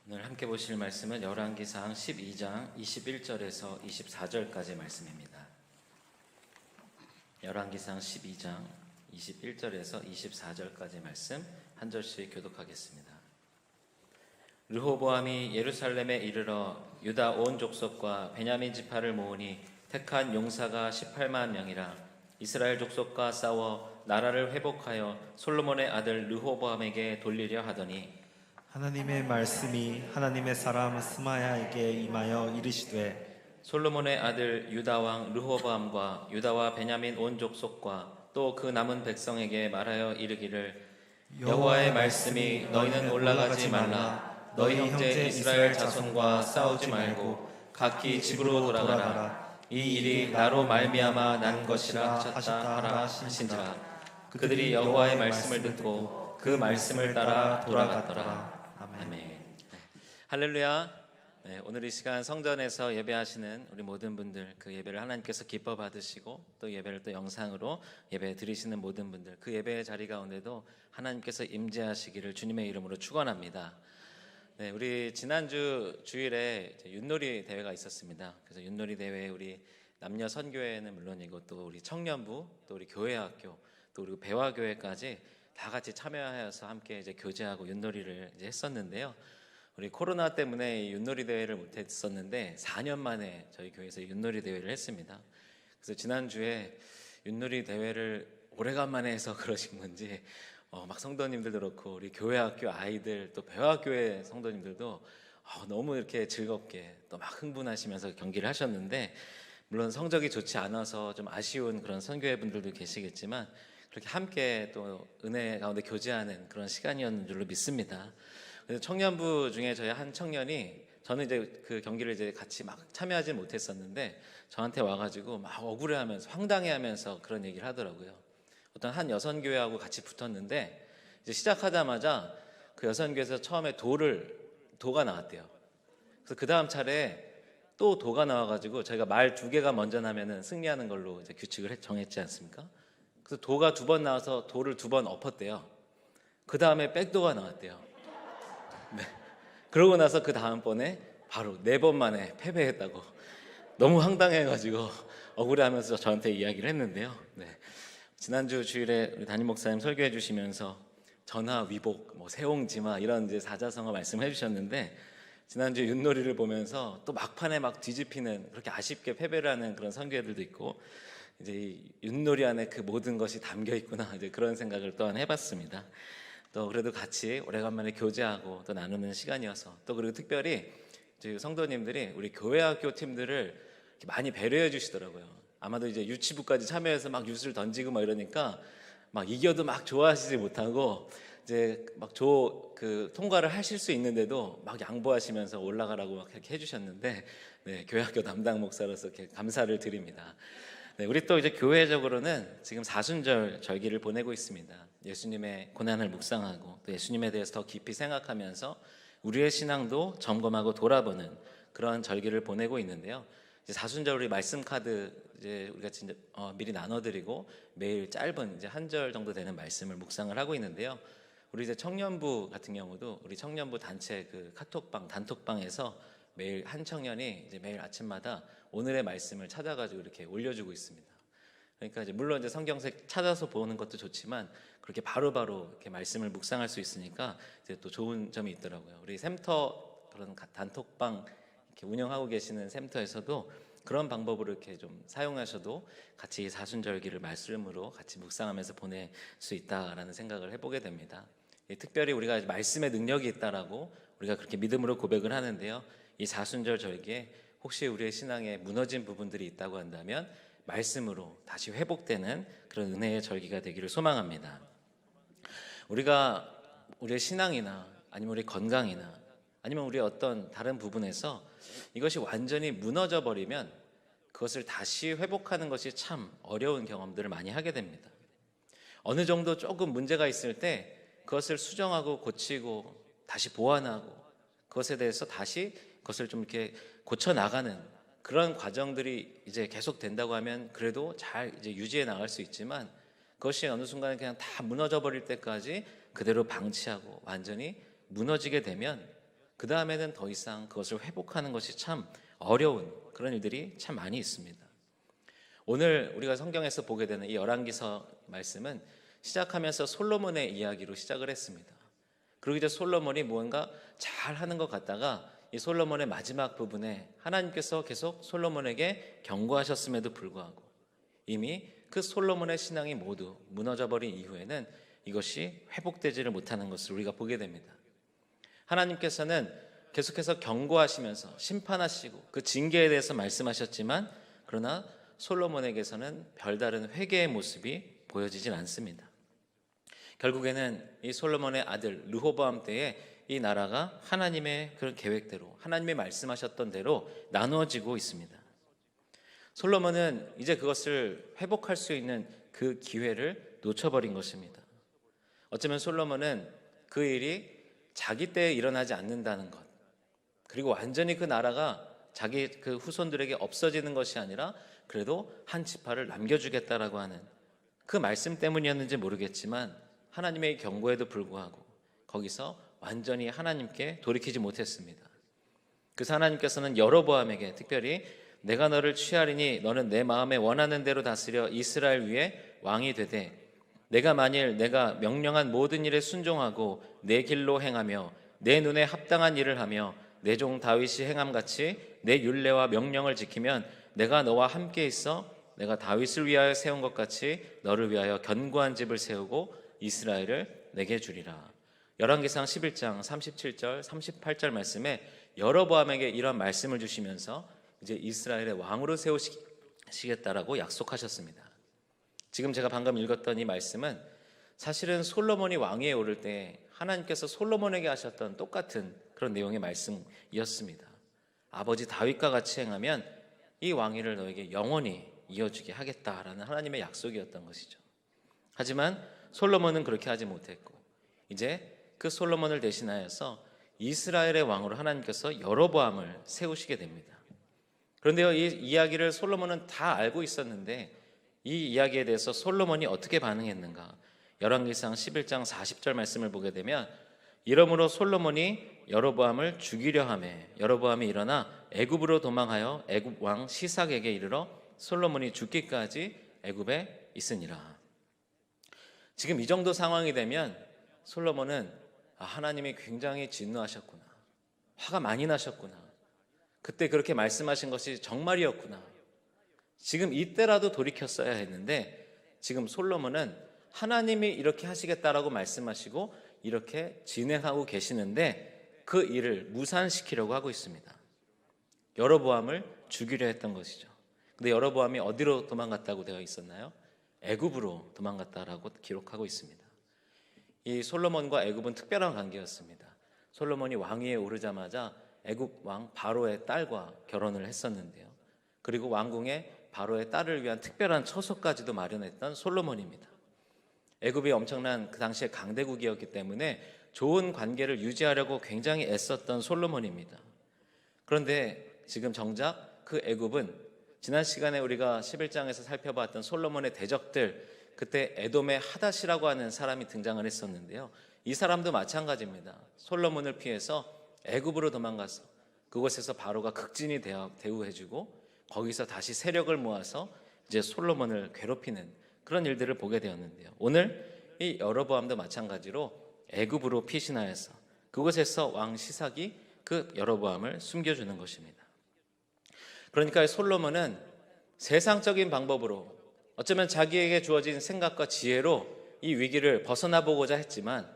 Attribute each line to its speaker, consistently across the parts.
Speaker 1: 오늘 함께 보실 말씀은 열왕기상 12장 21절에서 24절까지 말씀입니다. 열왕기상 12장 21절에서 24절까지 말씀 한 절씩 교독하겠습니다. 르호보암이 예루살렘에 이르러 유다 온 족속과 베냐민 지파를 모으니 택한 용사가 18만 명이라. 이스라엘 족속과 싸워 나라를 회복하여 솔로몬의 아들 르호보암에게 돌리려 하더니
Speaker 2: 하나님의 말씀이 하나님의 사람 스마야에게 임하여 이르시되
Speaker 1: 솔로몬의 아들 유다 왕 르호보암과 유다와 베냐민 온 족속과 또 그 남은 백성에게 말하여 이르기를 여호와의 말씀이 너희는 올라가지 말라. 너희 형제 이스라엘 자손과 싸우지 말고 각기 집으로 돌아가라. 이 일이 나로 말미암아 난 것이라 하셨다 하라 하신지라. 그들이 여호와의 말씀을 듣고 그 말씀을 따라 돌아갔더라. 아멘. 할렐루야. 오늘 이 시간 성전에서 예배하시는 우리 모든 분들, 그 예배를 하나님께서 기뻐 받으시고 또 예배를 또 영상으로 예배 드리시는 모든 분들, 그 예배의 자리 가운데도 하나님께서 임재하시기를 주님의 이름으로 축원합니다. 우리 지난주 주일에 윷놀이 대회가 있었습니다. 그래서 윷놀이 대회에 우리 남녀 선교회는 물론이고 또 우리 청년부, 또 우리 교회학교, 또 우리 배화교회까지 다 같이 참여하여서 함께 이제 교제하고 윷놀이를 이제 했었는데요. 우리 코로나 때문에 윷놀이 대회를 못 했었는데 4년 만에 저희 교회에서 윷놀이 대회를 했습니다. 그래서 지난주에 윷놀이 대회를 오래간만에 해서 그러신 건지 막 성도님들도 그렇고 우리 교회학교 아이들 또 배화교회 성도님들도 너무 이렇게 즐겁게 또 막 흥분하시면서 경기를 하셨는데, 물론 성적이 좋지 않아서 좀 아쉬운 그런 선교회 분들도 계시겠지만 그렇게 함께 또 은혜 가운데 교제하는 그런 시간이었는 줄로 믿습니다. 그래서 청년부 중에 저희 한 청년이, 저는 이제 그 경기를 이제 같이 막 참여하지 못했었는데 저한테 와가지고 막 억울해하면서 황당해하면서 그런 얘기를 하더라고요. 어떤 한 여선교회하고 같이 붙었는데 이제 시작하자마자 그 여선교회에서 처음에 도가 나왔대요. 그래서 그 다음 차례에 또 도가 나와가지고 저희가 말 2개가 먼저 나면은 승리하는 걸로 이제 규칙을 정했지 않습니까? 그래서 도가 2번 나와서 도를 2번 엎었대요. 그 다음에 백도가 나왔대요. 그러고 나서 그 다음번에 바로 4번 만에 패배했다고 너무 황당해가지고 억울해하면서 저한테 이야기를 했는데요. 지난주 주일에 우리 담임 목사님 설교해 주시면서 전하 위복, 세옹지마 이런 이제 사자성어 말씀해 주셨는데, 지난주 윷놀이를 보면서 또 막판에 막 뒤집히는, 그렇게 아쉽게 패배를 하는 그런 선교회들도 있고, 이제 이 윷놀이 안에 그 모든 것이 담겨 있구나, 이제 그런 생각을 또한 해봤습니다. 또 그래도 같이 오래간만에 교제하고 또 나누는 시간이어서, 또 그리고 특별히 저희 성도님들이 우리 교회학교 팀들을 많이 배려해 주시더라고요. 아마도 이제 유치부까지 참여해서 막 뉴스를 던지고 막 이러니까 막 이겨도 막 좋아하시지 못하고 이제 막 통과를 하실 수 있는데도 막 양보하시면서 올라가라고 막 이렇게 해주셨는데, 교회학교 담당 목사로서 이렇게 감사를 드립니다. 우리 또 이제 교회적으로는 지금 사순절 절기를 보내고 있습니다. 예수님의 고난을 묵상하고 또 예수님에 대해서 더 깊이 생각하면서 우리의 신앙도 점검하고 돌아보는 그런 절기를 보내고 있는데요. 이제 사순절 우리 말씀 카드 이제 우리가 진짜 미리 나눠드리고 매일 짧은 이제 1절 정도 되는 말씀을 묵상을 하고 있는데요. 우리 이제 청년부 같은 경우도 우리 청년부 단체 그 카톡방 단톡방에서 매일 한 청년이 이제 매일 아침마다 오늘의 말씀을 찾아가지고 이렇게 올려주고 있습니다. 그러니까 이제 물론 이제 성경책 찾아서 보는 것도 좋지만 그렇게 바로바로 이렇게 말씀을 묵상할 수 있으니까 이제 또 좋은 점이 있더라고요. 우리 샘터 그런 단톡방 이렇게 운영하고 계시는 샘터에서도 그런 방법으로 이렇게 좀 사용하셔도 같이 사순절기를 말씀으로 같이 묵상하면서 보낼 수 있다라는 생각을 해보게 됩니다. 특별히 우리가 말씀의 능력이 있다라고 우리가 그렇게 믿음으로 고백을 하는데요. 이 사순절 절기에 혹시 우리의 신앙에 무너진 부분들이 있다고 한다면 말씀으로 다시 회복되는 그런 은혜의 절기가 되기를 소망합니다. 우리가 우리의 신앙이나 아니면 우리 건강이나 아니면 우리 어떤 다른 부분에서 이것이 완전히 무너져 버리면 그것을 다시 회복하는 것이 참 어려운 경험들을 많이 하게 됩니다. 어느 정도 조금 문제가 있을 때 그것을 수정하고 고치고 다시 보완하고 그것에 대해서 다시 그것을 좀 이렇게 고쳐 나가는 그런 과정들이 이제 계속 된다고 하면 그래도 잘 이제 유지해 나갈 수 있지만, 그것이 어느 순간에 그냥 다 무너져 버릴 때까지 그대로 방치하고 완전히 무너지게 되면 그 다음에는 더 이상 그것을 회복하는 것이 참 어려운 그런 일들이 참 많이 있습니다. 오늘 우리가 성경에서 보게 되는 이 열왕기서 말씀은 시작하면서 솔로몬의 이야기로 시작을 했습니다. 그리고 이제 솔로몬이 무언가 잘 하는 것 같다가 이 솔로몬의 마지막 부분에 하나님께서 계속 솔로몬에게 경고하셨음에도 불구하고 이미 그 솔로몬의 신앙이 모두 무너져 버린 이후에는 이것이 회복되지를 못하는 것을 우리가 보게 됩니다. 하나님께서는 계속해서 경고하시면서 심판하시고 그 징계에 대해서 말씀하셨지만 그러나 솔로몬에게서는 별다른 회개의 모습이 보여지진 않습니다. 결국에는 이 솔로몬의 아들 르호보암 때에 이 나라가 하나님의 그런 계획대로 하나님이 말씀하셨던 대로 나누어지고 있습니다. 솔로몬은 이제 그것을 회복할 수 있는 그 기회를 놓쳐버린 것입니다. 어쩌면 솔로몬은 그 일이 자기 때에 일어나지 않는다는 것, 그리고 완전히 그 나라가 자기 그 후손들에게 없어지는 것이 아니라 그래도 한 지파를 남겨주겠다라고 하는 그 말씀 때문이었는지 모르겠지만 하나님의 경고에도 불구하고 거기서 완전히 하나님께 돌이키지 못했습니다. 그래서 하나님께서는 여로보암에게 특별히 내가 너를 취하리니 너는 내 마음에 원하는 대로 다스려 이스라엘 위에 왕이 되되 내가 만일 내가 명령한 모든 일에 순종하고 내 길로 행하며 내 눈에 합당한 일을 하며 내 종 다윗이 행함같이 내 율례와 명령을 지키면 내가 너와 함께 있어 내가 다윗을 위하여 세운 것 같이 너를 위하여 견고한 집을 세우고 이스라엘을 내게 주리라. 열왕기상 11장 37절 38절 말씀에 여로보암에게 이런 말씀을 주시면서 이제 이스라엘의 왕으로 세우시겠다라고 약속하셨습니다. 지금 제가 방금 읽었던 이 말씀은 사실은 솔로몬이 왕위에 오를 때 하나님께서 솔로몬에게 하셨던 똑같은 그런 내용의 말씀이었습니다. 아버지 다윗과 같이 행하면 이 왕위를 너에게 영원히 이어주게 하겠다라는 하나님의 약속이었던 것이죠. 하지만 솔로몬은 그렇게 하지 못했고 이제 그 솔로몬을 대신하여서 이스라엘의 왕으로 하나님께서 여로보암을 세우시게 됩니다. 그런데요, 이 이야기를 솔로몬은 다 알고 있었는데 이 이야기에 대해서 솔로몬이 어떻게 반응했는가? 열왕기상 11장 40절 말씀을 보게 되면 이러므로 솔로몬이 여로보암을 죽이려 하매 여로보암이 일어나 애굽으로 도망하여 애굽 왕 시삭에게 이르러 솔로몬이 죽기까지 애굽에 있으니라. 지금 이 정도 상황이 되면 솔로몬은 하나님이 굉장히 진노하셨구나, 화가 많이 나셨구나, 그때 그렇게 말씀하신 것이 정말이었구나, 지금 이때라도 돌이켰어야 했는데 지금 솔로몬은 하나님이 이렇게 하시겠다라고 말씀하시고 이렇게 진행하고 계시는데 그 일을 무산시키려고 하고 있습니다. 여로보암을 죽이려 했던 것이죠. 근데 여로보암이 어디로 도망갔다고 되어 있었나요? 애굽으로 도망갔다라고 기록하고 있습니다. 이 솔로몬과 애굽은 특별한 관계였습니다. 솔로몬이 왕위에 오르자마자 애굽 왕 바로의 딸과 결혼을 했었는데요. 그리고 왕궁에 바로의 딸을 위한 특별한 처소까지도 마련했던 솔로몬입니다. 애굽이 엄청난 그 당시에 강대국이었기 때문에 좋은 관계를 유지하려고 굉장히 애썼던 솔로몬입니다. 그런데 지금 정작 그 애굽은 지난 시간에 우리가 11장에서 살펴봤던 솔로몬의 대적들, 그때 에돔의 하닷이라고 하는 사람이 등장을 했었는데요. 이 사람도 마찬가지입니다. 솔로몬을 피해서 애굽으로 도망가서 그곳에서 바로가 극진히 대우해주고 거기서 다시 세력을 모아서 이제 솔로몬을 괴롭히는 그런 일들을 보게 되었는데요. 오늘 이 여로보암도 마찬가지로 애굽으로 피신하여서 그곳에서 왕 시삭이 그 여로보암을 숨겨주는 것입니다. 그러니까 솔로몬은 세상적인 방법으로 어쩌면 자기에게 주어진 생각과 지혜로 이 위기를 벗어나 보고자 했지만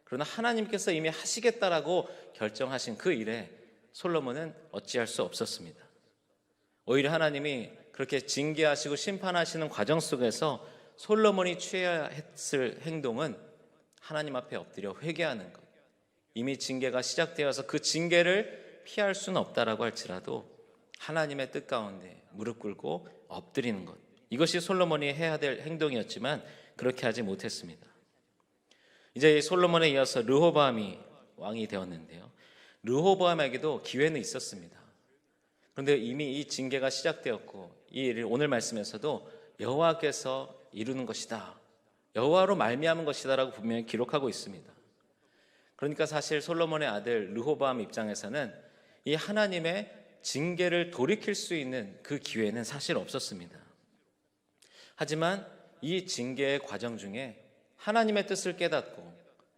Speaker 1: 그러나 하나님께서 이미 하시겠다라고 결정하신 그 일에 솔로몬은 어찌할 수 없었습니다. 오히려 하나님이 그렇게 징계하시고 심판하시는 과정 속에서 솔로몬이 취해야 했을 행동은 하나님 앞에 엎드려 회개하는 것. 이미 징계가 시작되어서 그 징계를 피할 수는 없다라고 할지라도 하나님의 뜻 가운데 무릎 꿇고 엎드리는 것. 이것이 솔로몬이 해야 될 행동이었지만 그렇게 하지 못했습니다. 이제 솔로몬에 이어서 르호보암이 왕이 되었는데요. 르호보암에게도 기회는 있었습니다. 그런데 이미 이 징계가 시작되었고 이 일을 오늘 말씀에서도 여호와께서 이루는 것이다, 여호와로 말미암은 것이다라고 분명히 기록하고 있습니다. 그러니까 사실 솔로몬의 아들 르호보암 입장에서는 이 하나님의 징계를 돌이킬 수 있는 그 기회는 사실 없었습니다. 하지만 이 징계의 과정 중에 하나님의 뜻을 깨닫고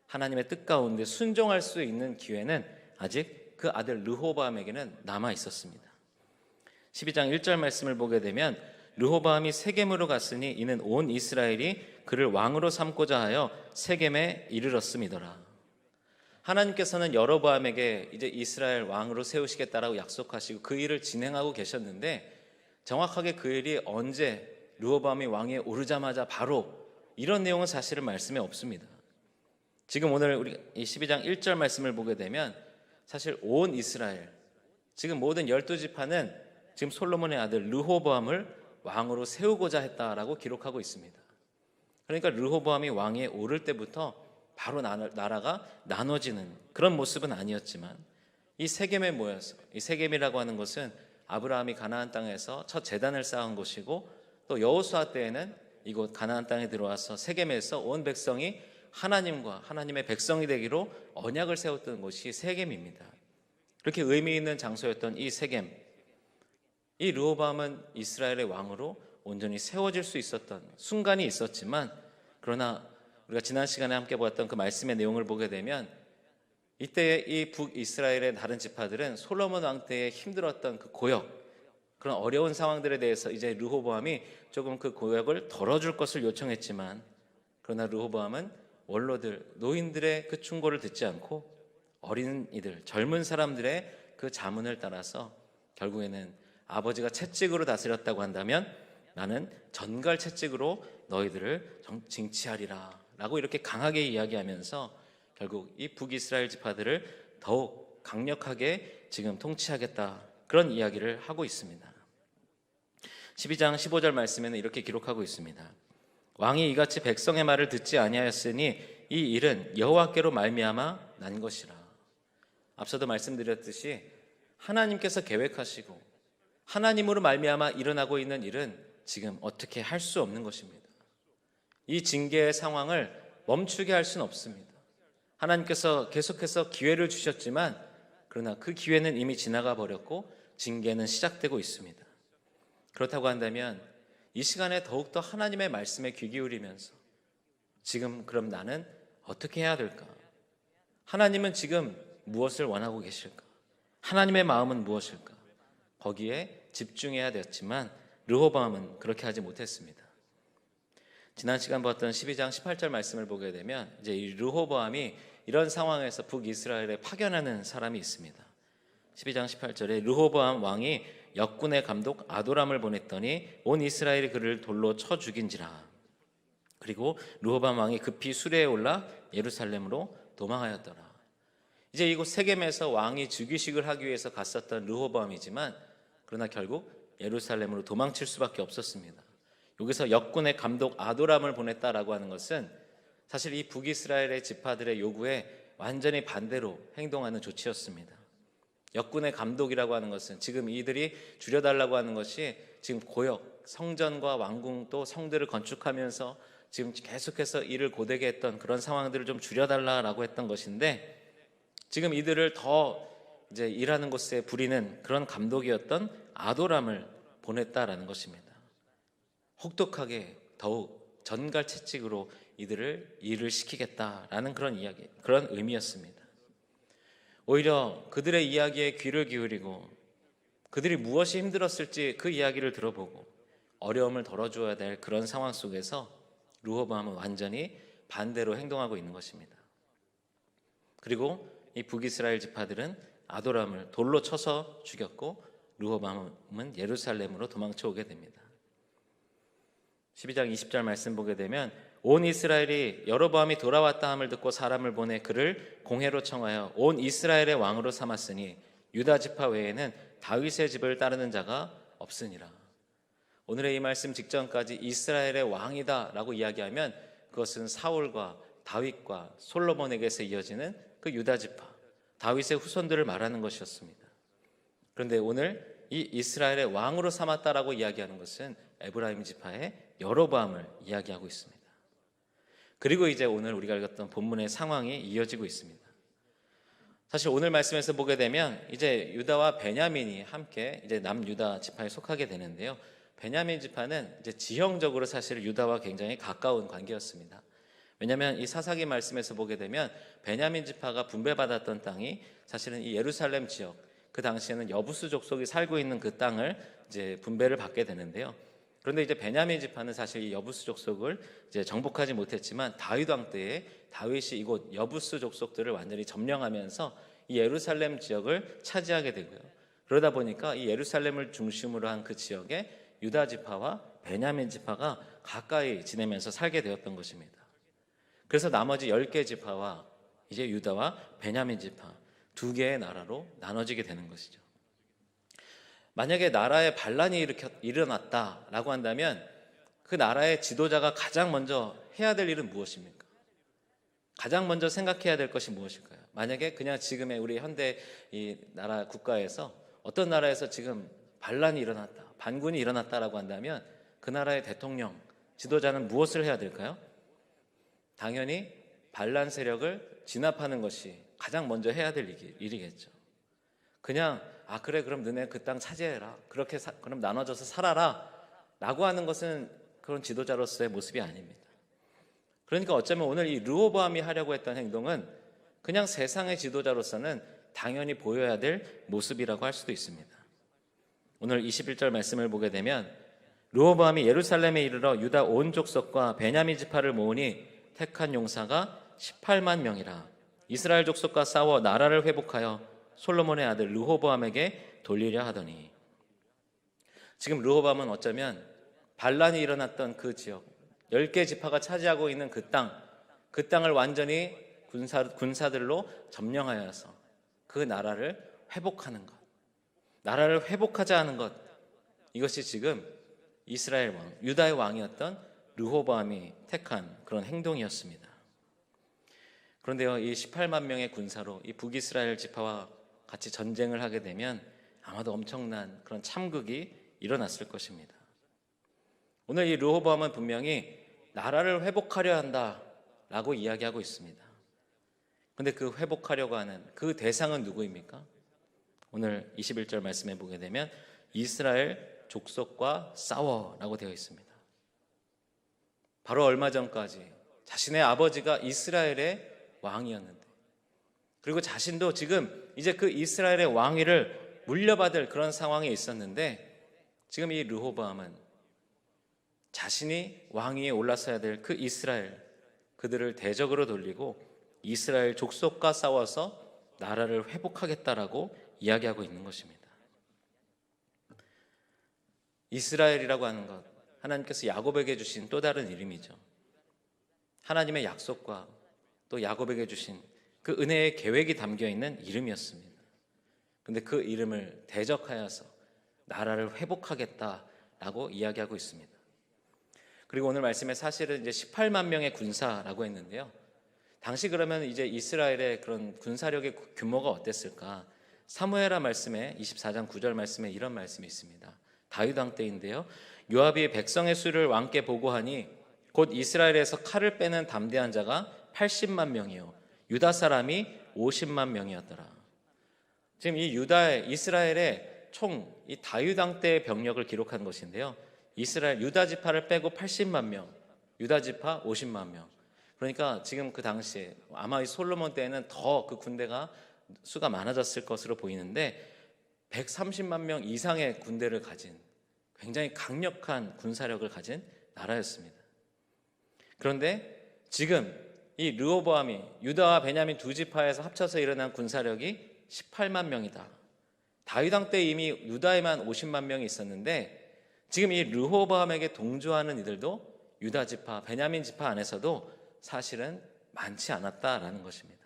Speaker 1: 하나님의 뜻 가운데 순종할 수 있는 기회는 아직 그 아들 르호보암에게는 남아 있었습니다. 12장 1절 말씀을 보게 되면 르호보암이 세겜으로 갔으니 이는 온 이스라엘이 그를 왕으로 삼고자 하여 세겜에 이르렀음이더라. 하나님께서는 여로보암에게 이제 이스라엘 왕으로 세우시겠다라고 약속하시고 그 일을 진행하고 계셨는데 정확하게 그 일이 언제 르호보암이 왕위에 오르자마자 바로 이런 내용은 사실은 말씀에 없습니다. 지금 오늘 우리 이 12장 1절 말씀을 보게 되면 사실 온 이스라엘, 지금 모든 12지파는 지금 솔로몬의 아들 르호보암을 왕으로 세우고자 했다라고 기록하고 있습니다. 그러니까 르호보암이 왕위에 오를 때부터 바로 나라가 나눠지는 그런 모습은 아니었지만 이 세겜에 모여서, 이 세겜이라고 하는 것은 아브라함이 가나안 땅에서 첫 제단을 쌓은 곳이고 또 여호수아 때에는 이곳 가나안 땅에 들어와서 세겜에서 온 백성이 하나님과 하나님의 백성이 되기로 언약을 세웠던 곳이 세겜입니다. 그렇게 의미 있는 장소였던 이 세겜, 이 르호보암은 이스라엘의 왕으로 온전히 세워질 수 있었던 순간이 있었지만, 그러나 우리가 지난 시간에 함께 보았던 그 말씀의 내용을 보게 되면 이때 이 북이스라엘의 다른 지파들은 솔로몬 왕 때에 힘들었던 그 고역, 그런 어려운 상황들에 대해서 이제 르호보암이 조금 그 고역을 덜어줄 것을 요청했지만, 그러나 르호보암은 원로들, 노인들의 그 충고를 듣지 않고 어린이들, 젊은 사람들의 그 자문을 따라서 결국에는 아버지가 채찍으로 다스렸다고 한다면 나는 전갈 채찍으로 너희들을 징치하리라 라고 이렇게 강하게 이야기하면서 결국 이 북이스라엘 지파들을 더욱 강력하게 지금 통치하겠다, 그런 이야기를 하고 있습니다. 12장 15절 말씀에는 이렇게 기록하고 있습니다. 왕이 이같이 백성의 말을 듣지 아니하였으니 이 일은 여호와께로 말미암아 난 것이라. 앞서도 말씀드렸듯이 하나님께서 계획하시고 하나님으로 말미암아 일어나고 있는 일은 지금 어떻게 할 수 없는 것입니다. 이 징계의 상황을 멈추게 할 수는 없습니다. 하나님께서 계속해서 기회를 주셨지만 그러나 그 기회는 이미 지나가 버렸고 징계는 시작되고 있습니다. 그렇다고 한다면 이 시간에 더욱더 하나님의 말씀에 귀 기울이면서 지금 그럼 나는 어떻게 해야 될까? 하나님은 지금 무엇을 원하고 계실까? 하나님의 마음은 무엇일까? 거기에 집중해야 되었지만 르호보암은 그렇게 하지 못했습니다. 지난 시간 봤던 12장 18절 말씀을 보게 되면 이제 이 르호보암이 이런 상황에서 북이스라엘에 파견하는 사람이 있습니다. 12장 18절에 르호보암 왕이 역군의 감독 아도람을 보냈더니 온 이스라엘이 그를 돌로 쳐 죽인지라. 그리고 르호보암 왕이 급히 수레에 올라 예루살렘으로 도망하였더라. 이제 이곳 세겜에서 왕이 즉위식을 하기 위해서 갔었던 르호보암이지만 그러나 결국 예루살렘으로 도망칠 수밖에 없었습니다. 여기서 역군의 감독 아도람을 보냈다라고 하는 것은 사실 이 북이스라엘의 지파들의 요구에 완전히 반대로 행동하는 조치였습니다. 역군의 감독이라고 하는 것은 지금 이들이 줄여달라고 하는 것이 지금 고역, 성전과 왕궁 또 성들을 건축하면서 지금 계속해서 일을 고되게 했던 그런 상황들을 좀 줄여달라고 했던 것인데, 지금 이들을 더 이제 일하는 곳에 부리는 그런 감독이었던 아도람을 보냈다라는 것입니다. 혹독하게 더욱 전갈 채찍으로 이들을 일을 시키겠다라는 그런 이야기, 그런 의미였습니다. 오히려 그들의 이야기에 귀를 기울이고 그들이 무엇이 힘들었을지 그 이야기를 들어보고 어려움을 덜어줘야 될 그런 상황 속에서 르호보암은 완전히 반대로 행동하고 있는 것입니다. 그리고 이 북이스라엘 지파들은 아도람을 돌로 쳐서 죽였고 르호보암은 예루살렘으로 도망쳐 오게 됩니다. 12장 20절 말씀 보게 되면 온 이스라엘이 여로보암이 돌아왔다 함을 듣고 사람을 보내 그를 공회로 청하여 온 이스라엘의 왕으로 삼았으니 유다 지파 외에는 다윗의 집을 따르는 자가 없으니라. 오늘의 이 말씀 직전까지 이스라엘의 왕이다라고 이야기하면 그것은 사울과 다윗과 솔로몬에게서 이어지는 그 유다 지파, 다윗의 후손들을 말하는 것이었습니다. 그런데 오늘 이 이스라엘의 왕으로 삼았다라고 이야기하는 것은 에브라임 지파의 여로보암을 이야기하고 있습니다. 그리고 이제 오늘 우리가 읽었던 본문의 상황이 이어지고 있습니다. 사실 오늘 말씀에서 보게 되면 이제 유다와 베냐민이 함께 이제 남유다 지파에 속하게 되는데요. 베냐민 지파는 이제 지형적으로 사실 유다와 굉장히 가까운 관계였습니다. 왜냐하면 이 사사기 말씀에서 보게 되면 베냐민 지파가 분배받았던 땅이 사실은 이 예루살렘 지역, 그 당시에는 여부수 족속이 살고 있는 그 땅을 이제 분배를 받게 되는데요. 그런데 이제 베냐민 지파는 사실 이 여부수 족속을 이제 정복하지 못했지만 다윗 왕 때에 다윗이 이곳 여부수 족속들을 완전히 점령하면서 이 예루살렘 지역을 차지하게 되고요. 그러다 보니까 이 예루살렘을 중심으로 한 그 지역에 유다 지파와 베냐민 지파가 가까이 지내면서 살게 되었던 것입니다. 그래서 나머지 10개 지파와 이제 유다와 베냐민 지파 두 개의 나라로 나눠지게 되는 것이죠. 만약에 나라에 반란이 일어났다라고 한다면 그 나라의 지도자가 가장 먼저 해야 될 일은 무엇입니까? 가장 먼저 생각해야 될 것이 무엇일까요? 만약에 그냥 지금의 우리 현대 이 나라 국가에서 어떤 나라에서 지금 반란이 일어났다, 반군이 일어났다라고 한다면 그 나라의 대통령, 지도자는 무엇을 해야 될까요? 당연히 반란 세력을 진압하는 것이 가장 먼저 해야 될 일이겠죠. 그냥 그래 그럼 너네 그 땅 차지해라, 그렇게 그럼 나눠져서 살아라 라고 하는 것은 그런 지도자로서의 모습이 아닙니다. 그러니까 어쩌면 오늘 이 르호보암이 하려고 했던 행동은 그냥 세상의 지도자로서는 당연히 보여야 될 모습이라고 할 수도 있습니다. 오늘 21절 말씀을 보게 되면 르호보암이 예루살렘에 이르러 유다 온 족속과 베냐민 지파를 모으니 택한 용사가 18만 명이라. 이스라엘 족속과 싸워 나라를 회복하여 솔로몬의 아들 르호보암에게 돌리려 하더니. 지금 르호보암은 어쩌면 반란이 일어났던 그 지역, 10개 지파가 차지하고 있는 그 땅을 완전히 군사들로 점령하여서 그 나라를 회복하는 것, 나라를 회복하자 하는 것, 이것이 지금 이스라엘 왕, 유다의 왕이었던 르호보암이 택한 그런 행동이었습니다. 그런데요, 이 18만 명의 군사로 이 북이스라엘 지파와 같이 전쟁을 하게 되면 아마도 엄청난 그런 참극이 일어났을 것입니다. 오늘 이 르호보암은 분명히 나라를 회복하려 한다라고 이야기하고 있습니다. 그런데 그 회복하려고 하는 그 대상은 누구입니까? 오늘 21절 말씀에 보게 되면 이스라엘 족속과 싸워라고 되어 있습니다. 바로 얼마 전까지 자신의 아버지가 이스라엘의 왕이었는데, 그리고 자신도 지금 이제 그 이스라엘의 왕위를 물려받을 그런 상황에 있었는데, 지금 이 르호보암은 자신이 왕위에 올라서야 될 그 이스라엘, 그들을 대적으로 돌리고 이스라엘 족속과 싸워서 나라를 회복하겠다라고 이야기하고 있는 것입니다. 이스라엘이라고 하는 것, 하나님께서 야곱에게 주신 또 다른 이름이죠. 하나님의 약속과 또 야곱에게 주신 그 은혜의 계획이 담겨 있는 이름이었습니다. 그런데 그 이름을 대적하여서 나라를 회복하겠다라고 이야기하고 있습니다. 그리고 오늘 말씀에 사실은 이제 18만 명의 군사라고 했는데요. 당시 그러면 이제 이스라엘의 그런 군사력의 규모가 어땠을까? 사무엘하 말씀에 24장 9절 말씀에 이런 말씀이 있습니다. 다윗 왕 때인데요. 요압이 백성의 수를 왕께 보고하니 곧 이스라엘에서 칼을 빼는 담대한 자가 80만 명이요 유다 사람이 50만 명이었더라. 지금 이 이스라엘의 총 이 다윗 왕 때의 병력을 기록한 것인데요. 이스라엘 유다 지파를 빼고 80만 명, 유다 지파 50만 명. 그러니까 지금 그 당시에 아마 이 솔로몬 때에는 더 그 군대가 수가 많아졌을 것으로 보이는데 130만 명 이상의 군대를 가진 굉장히 강력한 군사력을 가진 나라였습니다. 그런데 지금 이 르호보암이 유다와 베냐민 두 지파에서 합쳐서 일어난 군사력이 18만 명이다. 다윗 왕 때 이미 유다에만 50만 명이 있었는데 지금 이 르호보암에게 동조하는 이들도 유다 지파, 베냐민 지파 안에서도 사실은 많지 않았다라는 것입니다.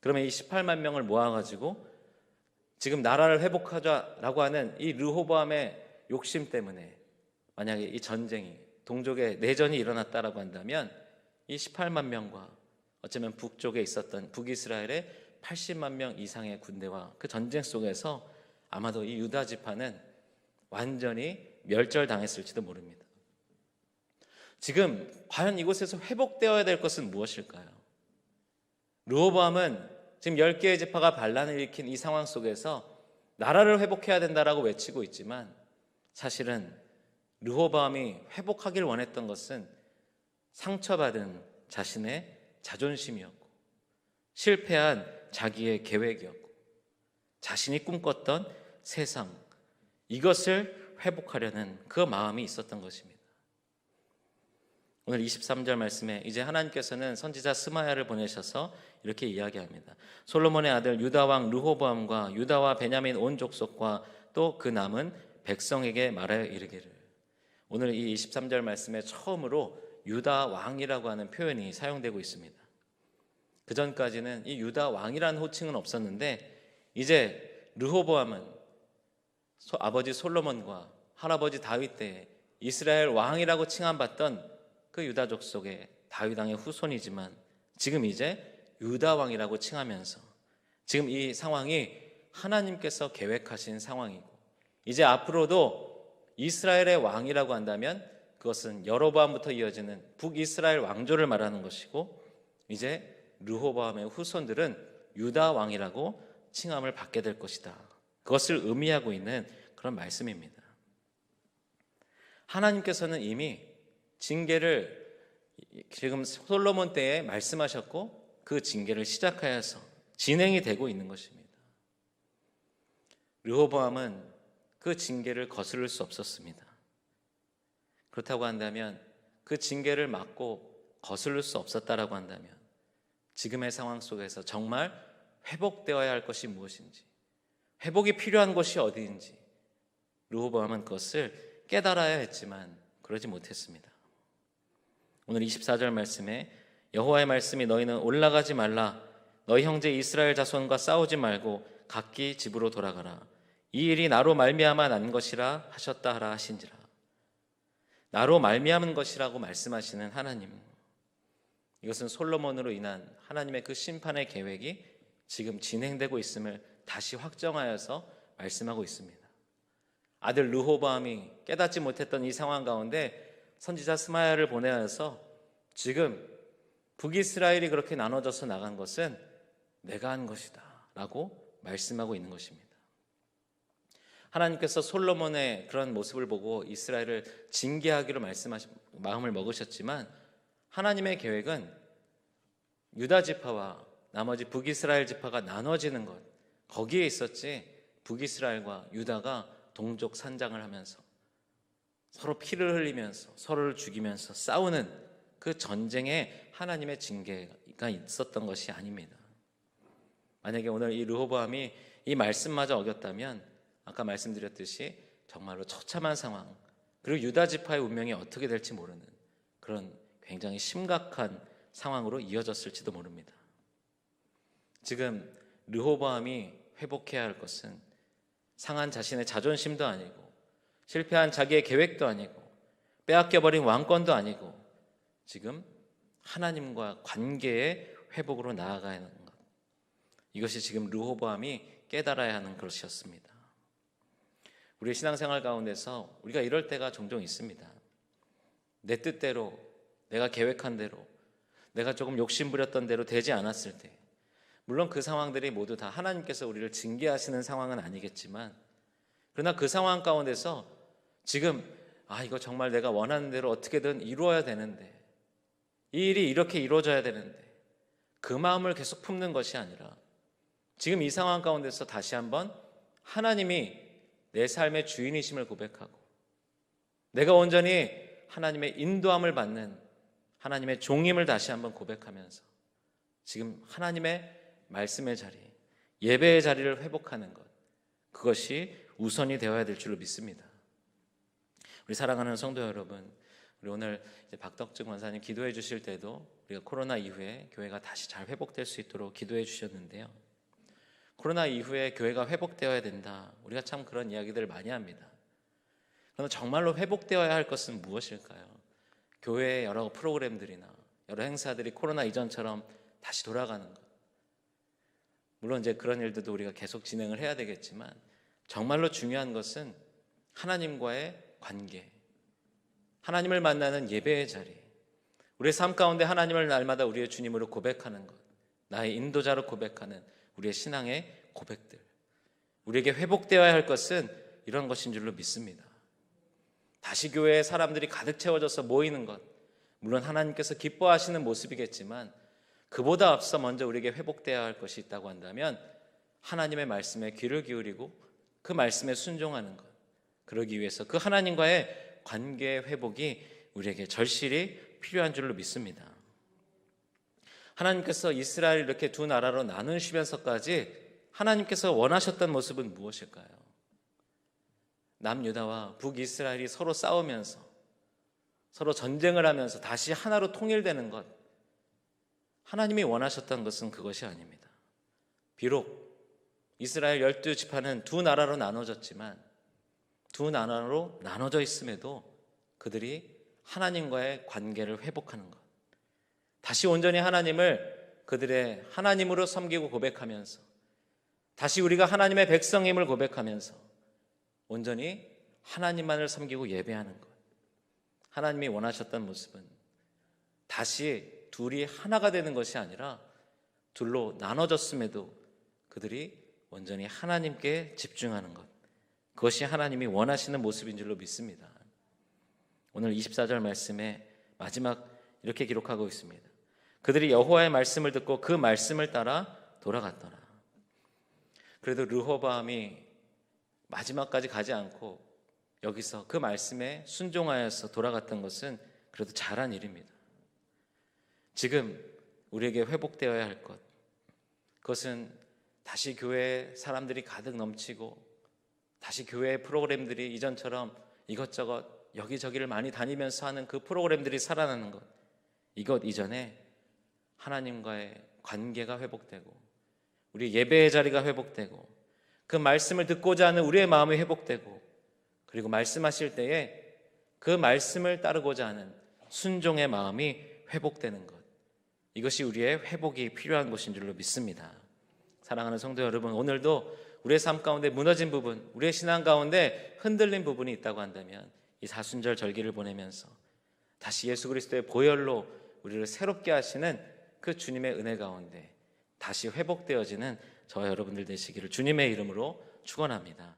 Speaker 1: 그러면 이 18만 명을 모아가지고 지금 나라를 회복하자라고 하는 이 르호보암의 욕심 때문에 만약에 이 전쟁이, 동족의 내전이 일어났다라고 한다면 이 18만 명과 어쩌면 북쪽에 있었던 북이스라엘의 80만 명 이상의 군대와 그 전쟁 속에서 아마도 이 유다 지파는 완전히 멸절당했을지도 모릅니다. 지금 과연 이곳에서 회복되어야 될 것은 무엇일까요? 르호보암은 지금 10개의 지파가 반란을 일으킨 이 상황 속에서 나라를 회복해야 된다라고 외치고 있지만 사실은 르호보암이 회복하길 원했던 것은 상처받은 자신의 자존심이었고 실패한 자기의 계획이었고 자신이 꿈꿨던 세상, 이것을 회복하려는 그 마음이 있었던 것입니다. 오늘 23절 말씀에 이제 하나님께서는 선지자 스마야를 보내셔서 이렇게 이야기합니다. 솔로몬의 아들 유다 왕 르호보암과 유다와 베냐민 온 족속과 또 그 남은 백성에게 말하여 이르기를. 오늘 이 23절 말씀에 처음으로 유다 왕이라고 하는 표현이 사용되고 있습니다. 그 전까지는 이 유다 왕이라는 호칭은 없었는데 이제 르호보암은 아버지 솔로몬과 할아버지 다윗 때에 이스라엘 왕이라고 칭함받던 그 유다 족속의 다윗 왕의 후손이지만 지금 이제 유다 왕이라고 칭하면서 지금 이 상황이 하나님께서 계획하신 상황이고 이제 앞으로도 이스라엘의 왕이라고 한다면 그것은 여로보암부터 이어지는 북이스라엘 왕조를 말하는 것이고 이제 르호보암의 후손들은 유다 왕이라고 칭함을 받게 될 것이다. 그것을 의미하고 있는 그런 말씀입니다. 하나님께서는 이미 징계를 지금 솔로몬 때에 말씀하셨고 그 징계를 시작하여서 진행이 되고 있는 것입니다. 르호보암은 그 징계를 거스를 수 없었습니다. 그렇다고 한다면 그 징계를 막고 거스를 수 없었다라고 한다면 지금의 상황 속에서 정말 회복되어야 할 것이 무엇인지, 회복이 필요한 곳이 어디인지 르호보암은 그것을 깨달아야 했지만 그러지 못했습니다. 오늘 24절 말씀에 여호와의 말씀이 너희는 올라가지 말라, 너희 형제 이스라엘 자손과 싸우지 말고 각기 집으로 돌아가라, 이 일이 나로 말미암아 난 것이라 하셨다 하라 하신지라. 나로 말미암은 것이라고 말씀하시는 하나님, 이것은 솔로몬으로 인한 하나님의 그 심판의 계획이 지금 진행되고 있음을 다시 확정하여서 말씀하고 있습니다. 아들 르호보암이 깨닫지 못했던 이 상황 가운데 선지자 스마야를 보내어서 지금 북이스라엘이 그렇게 나눠져서 나간 것은 내가 한 것이다 라고 말씀하고 있는 것입니다. 하나님께서 솔로몬의 그런 모습을 보고 이스라엘을 징계하기로 마음을 먹으셨지만 하나님의 계획은 유다 지파와 나머지 북이스라엘 지파가 나눠지는 것, 거기에 있었지 북이스라엘과 유다가 동족 산장을 하면서 서로 피를 흘리면서 서로를 죽이면서 싸우는 그 전쟁에 하나님의 징계가 있었던 것이 아닙니다. 만약에 오늘 이 르호보암이 이 말씀마저 어겼다면 아까 말씀드렸듯이 정말로 처참한 상황, 그리고 유다 지파의 운명이 어떻게 될지 모르는 그런 굉장히 심각한 상황으로 이어졌을지도 모릅니다. 지금 르호보암이 회복해야 할 것은 상한 자신의 자존심도 아니고 실패한 자기의 계획도 아니고 빼앗겨버린 왕권도 아니고 지금 하나님과 관계의 회복으로 나아가야 하는 것, 이것이 지금 르호보암이 깨달아야 하는 것이었습니다. 우리의 신앙생활 가운데서 우리가 이럴 때가 종종 있습니다. 내 뜻대로, 내가 계획한 대로, 내가 조금 욕심부렸던 대로 되지 않았을 때, 물론 그 상황들이 모두 다 하나님께서 우리를 징계하시는 상황은 아니겠지만, 그러나 그 상황 가운데서 지금 이거 정말 내가 원하는 대로 어떻게든 이루어야 되는데, 이 일이 이렇게 이루어져야 되는데, 그 마음을 계속 품는 것이 아니라 지금 이 상황 가운데서 다시 한번 하나님이 내 삶의 주인이심을 고백하고 내가 온전히 하나님의 인도함을 받는 하나님의 종임을 다시 한번 고백하면서 지금 하나님의 말씀의 자리, 예배의 자리를 회복하는 것, 그것이 우선이 되어야 될 줄로 믿습니다. 우리 사랑하는 성도 여러분, 우리 오늘 이제 박덕증 권사님 기도해 주실 때도 우리가 코로나 이후에 교회가 다시 잘 회복될 수 있도록 기도해 주셨는데요. 코로나 이후에 교회가 회복되어야 된다, 우리가 참 그런 이야기들을 많이 합니다. 그러나 정말로 회복되어야 할 것은 무엇일까요? 교회의 여러 프로그램들이나 여러 행사들이 코로나 이전처럼 다시 돌아가는 것, 물론 이제 그런 일들도 우리가 계속 진행을 해야 되겠지만 정말로 중요한 것은 하나님과의 관계, 하나님을 만나는 예배의 자리, 우리의 삶 가운데 하나님을 날마다 우리의 주님으로 고백하는 것, 나의 인도자로 고백하는 우리의 신앙의 고백들, 우리에게 회복되어야 할 것은 이런 것인 줄로 믿습니다. 다시 교회에 사람들이 가득 채워져서 모이는 것, 물론 하나님께서 기뻐하시는 모습이겠지만 그보다 앞서 먼저 우리에게 회복되어야 할 것이 있다고 한다면 하나님의 말씀에 귀를 기울이고 그 말씀에 순종하는 것, 그러기 위해서 그 하나님과의 관계의 회복이 우리에게 절실히 필요한 줄로 믿습니다. 하나님께서 이스라엘을 이렇게 두 나라로 나누시면서까지 하나님께서 원하셨던 모습은 무엇일까요? 남유다와 북이스라엘이 서로 싸우면서 서로 전쟁을 하면서 다시 하나로 통일되는 것, 하나님이 원하셨던 것은 그것이 아닙니다. 비록 이스라엘 12지파는 두 나라로 나눠졌지만 두 나라로 나눠져 있음에도 그들이 하나님과의 관계를 회복하는 것, 다시 온전히 하나님을 그들의 하나님으로 섬기고 고백하면서 다시 우리가 하나님의 백성임을 고백하면서 온전히 하나님만을 섬기고 예배하는 것, 하나님이 원하셨던 모습은 다시 둘이 하나가 되는 것이 아니라 둘로 나눠졌음에도 그들이 온전히 하나님께 집중하는 것, 그것이 하나님이 원하시는 모습인 줄로 믿습니다. 오늘 24절 말씀에 마지막 이렇게 기록하고 있습니다. 그들이 여호와의 말씀을 듣고 그 말씀을 따라 돌아갔더라. 그래도 르호보암이 마지막까지 가지 않고 여기서 그 말씀에 순종하여서 돌아갔던 것은 그래도 잘한 일입니다. 지금 우리에게 회복되어야 할 것, 그것은 다시 교회에 사람들이 가득 넘치고 다시 교회의 프로그램들이 이전처럼 이것저것 여기저기를 많이 다니면서 하는 그 프로그램들이 살아나는 것, 이것 이전에 하나님과의 관계가 회복되고 우리 예배의 자리가 회복되고 그 말씀을 듣고자 하는 우리의 마음이 회복되고 그리고 말씀하실 때에 그 말씀을 따르고자 하는 순종의 마음이 회복되는 것, 이것이 우리의 회복이 필요한 것인 줄로 믿습니다. 사랑하는 성도 여러분, 오늘도 우리의 삶 가운데 무너진 부분, 우리의 신앙 가운데 흔들린 부분이 있다고 한다면 이 사순절 절기를 보내면서 다시 예수 그리스도의 보혈로 우리를 새롭게 하시는 그 주님의 은혜 가운데 다시 회복되어지는 저와 여러분들 되시기를 주님의 이름으로 축원합니다.